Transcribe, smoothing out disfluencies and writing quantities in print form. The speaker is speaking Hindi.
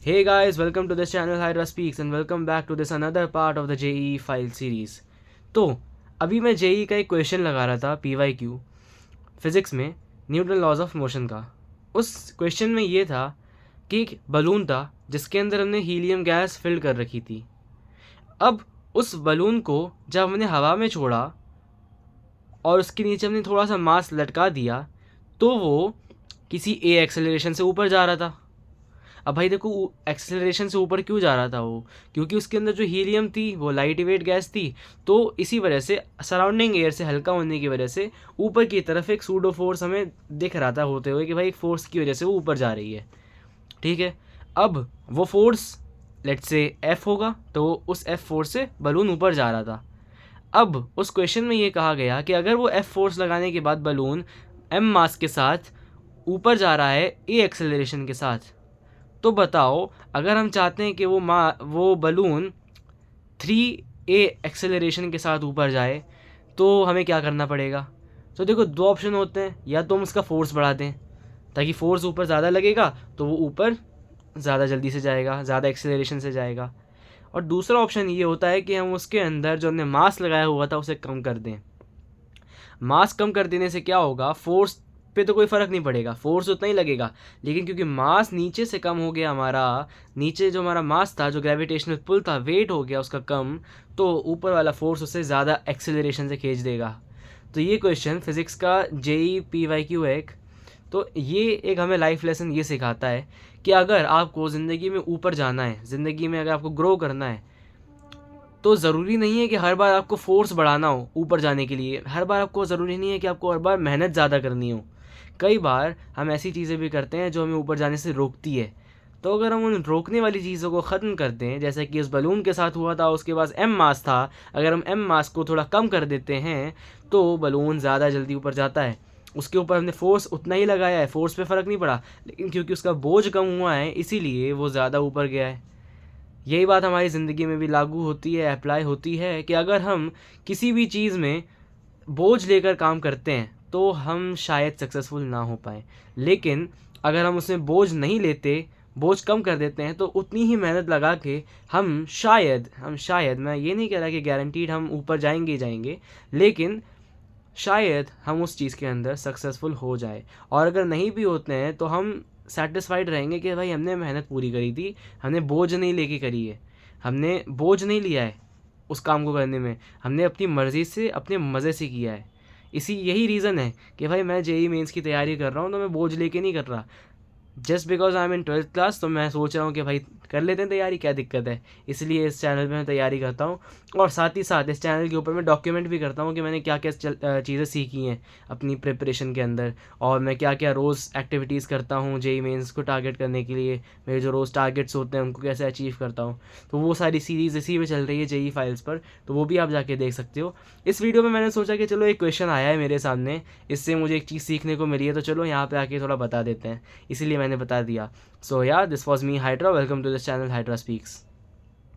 Hey guys, welcome to this channel Hydra Speaks and welcome back to this another part of the JEE file series। तो अभी मैं JEE का एक क्वेश्चन लगा रहा था PYQ फिज़िक्स में न्यूटन लॉज ऑफ मोशन का। उस क्वेश्चन में ये था कि एक बलून था जिसके अंदर हमने हीलियम गैस फिल कर रखी थी। अब उस बलून को जब हमने हवा में छोड़ा और उसके नीचे हमने थोड़ा सा मास लटका दिया तो वो किसी ए एक्सेलरेशन से ऊपर जा रहा था। अब भाई देखो एक्सेलरेशन से ऊपर क्यों जा रहा था वो, क्योंकि उसके अंदर जो हीलियम थी वो लाइट वेट गैस थी। तो इसी वजह से सराउंडिंग एयर से हल्का होने की वजह से ऊपर की तरफ एक सूडो फोर्स हमें दिख रहा था होते हुए कि भाई एक फोर्स की वजह से वो ऊपर जा रही है। ठीक है, अब वो फोर्स लेट्स से एफ होगा, तो उस एफ फोर्स से बलून ऊपर जा रहा था। अब उस क्वेश्चन में ये कहा गया कि अगर वो एफ फोर्स लगाने के बाद बलून एम मास के साथ ऊपर जा रहा है ए एक्सेलरेशन के साथ, तो बताओ अगर हम चाहते हैं कि वो बलून 3a एक्सेलरेशन के साथ ऊपर जाए तो हमें क्या करना पड़ेगा। तो देखो दो ऑप्शन होते हैं, या तो हम उसका फोर्स बढ़ा दें ताकि फोर्स ऊपर ज़्यादा लगेगा तो वो ऊपर ज़्यादा जल्दी से जाएगा, ज़्यादा एक्सेलरेशन से जाएगा, और दूसरा ऑप्शन ये होता है कि हम उसके अंदर जो हमने मास लगाया हुआ था उसे कम कर दें। मास कम कर देने से क्या होगा, फोर्स पे तो कोई फ़र्क नहीं पड़ेगा, फोर्स उतना ही लगेगा, लेकिन क्योंकि मास नीचे से कम हो गया हमारा, नीचे जो हमारा मास था, जो ग्रेविटेशनल पुल था, वेट हो गया उसका कम, तो ऊपर वाला फोर्स उसे ज़्यादा एक्सेलरेशन से खींच देगा। तो ये क्वेश्चन फिज़िक्स का JEE PYQ है एक। तो ये एक हमें लाइफ लेसन ये सिखाता है कि अगर आपको ज़िंदगी में ऊपर जाना है, ज़िंदगी में अगर आपको ग्रो करना है, तो ज़रूरी नहीं है कि हर बार आपको फोर्स बढ़ाना हो ऊपर जाने के लिए। हर बार आपको ज़रूरी नहीं है कि आपको हर बार मेहनत ज़्यादा करनी हो। कई बार हम ऐसी चीज़ें भी करते हैं जो हमें ऊपर जाने से रोकती है। तो अगर हम उन रोकने वाली चीज़ों को ख़त्म कर दें, जैसे कि उस बलून के साथ हुआ था, उसके पास एम मास था, अगर हम एम मास को थोड़ा कम कर देते हैं तो बलून ज़्यादा जल्दी ऊपर जाता है। उसके ऊपर हमने फोर्स उतना ही लगाया है, फोर्स पे फ़र्क नहीं पड़ा, लेकिन क्योंकि उसका बोझ कम हुआ है इसीलिए वो ज़्यादा ऊपर गया है। यही बात हमारी ज़िंदगी में भी लागू होती है, अप्लाई होती है कि अगर हम किसी भी चीज़ में बोझ लेकर काम करते हैं तो हम शायद सक्सेसफुल ना हो पाए, लेकिन अगर हम उसमें बोझ नहीं लेते, बोझ कम कर देते हैं, तो उतनी ही मेहनत लगा के हम शायद मैं ये नहीं कह रहा कि गारंटीड हम ऊपर जाएंगे ही जाएंगे, लेकिन शायद हम उस चीज़ के अंदर सक्सेसफुल हो जाए। और अगर नहीं भी होते हैं तो हम सेटिस्फाइड रहेंगे कि भाई हमने मेहनत पूरी करी थी, हमने बोझ नहीं लेके करी है, हमने बोझ नहीं लिया है उस काम को करने में, हमने अपनी मर्ज़ी से अपने मज़े से किया है। यही रीज़न है कि भाई मैं JEE मेंस की तैयारी कर रहा हूँ तो मैं बोझ लेके नहीं कर रहा। Just because I am in 12th class तो मैं सोच रहा हूँ कि भाई कर लेते हैं तैयारी, क्या दिक्कत है। इसलिए इस चैनल पे मैं तैयारी करता हूँ, और साथ ही साथ इस चैनल के ऊपर मैं डॉक्यूमेंट भी करता हूँ कि मैंने क्या क्या चीज़ें सीखी हैं अपनी प्रिपरेशन के अंदर, और मैं क्या क्या रोज़ एक्टिविटीज़ करता हूँ JEE मेंस को टारगेट करने के लिए। मेरे जो रोज़ टारगेट्स होते हैं उनको कैसे अचीव करता हूँ, तो वो सारी सीरीज़ इसी में चल रही है JEE फाइल्स पर, तो वो भी आप जाके देख सकते हो। इस वीडियो में मैंने सोचा कि चलो एक क्वेश्चन आया है मेरे सामने, इससे मुझे एक चीज़ सीखने को मिली है, तो चलो यहाँ पे आके थोड़ा बता देते हैं, इसीलिए मैंने बता दिया। So yeah this was me Hydra, welcome to this channel Hydra speaks.